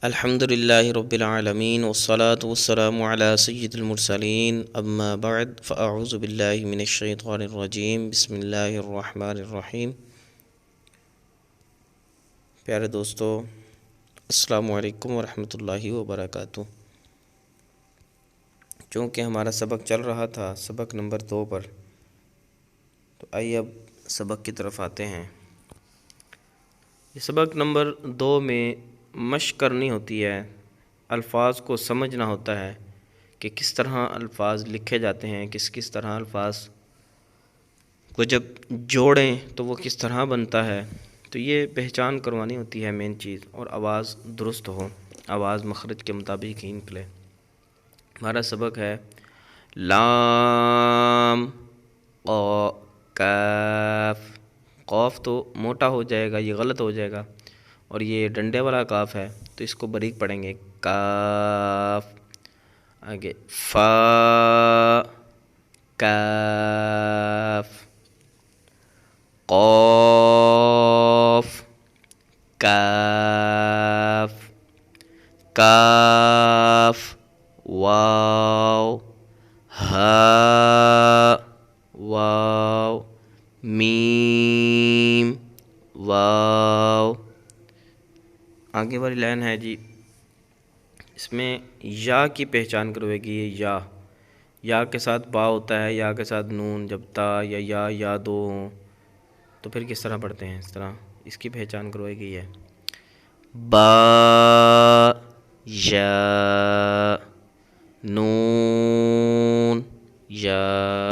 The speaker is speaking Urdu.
الحمد للہ رب العالمین والصلاة والسلام علی سید المرسلین اما بعد فاعوذ باللہ من الشیطان الرجیم بسم اللہ الرحمن الرحیم۔ پیارے دوستو، السلام علیکم ورحمۃ اللہ وبرکاتہ۔ چونکہ ہمارا سبق چل رہا تھا سبق نمبر 2 پر، تو آئیے اب سبق کی طرف آتے ہیں۔ یہ سبق نمبر 2 میں مشق کرنی ہوتی ہے، الفاظ کو سمجھنا ہوتا ہے کہ کس طرح الفاظ لکھے جاتے ہیں، کس طرح الفاظ کو جب جوڑیں تو وہ کس طرح بنتا ہے۔ تو یہ پہچان کروانی ہوتی ہے مین چیز، اور آواز درست ہو، آواز مخرج کے مطابق ہی نکلے۔ ہمارا سبق ہے لام کاف۔ قاف تو موٹا ہو جائے گا، یہ غلط ہو جائے گا، اور یہ ڈنڈے والا کاف ہے تو اس کو باریک پڑھیں گے، کاف۔ آگے فا کاف، قاف کاف، کاف واو، ہا واو، میم واو۔ آگے والی لائن ہے جی، اس میں یا کی پہچان کروے گی۔ یہ یا کے ساتھ با ہوتا ہے، یا کے ساتھ نون، جب تا یا یا دو ہوں تو پھر کس طرح پڑھتے ہیں، اس طرح اس کی پہچان کروے گی۔ ہے با یا، نون یا،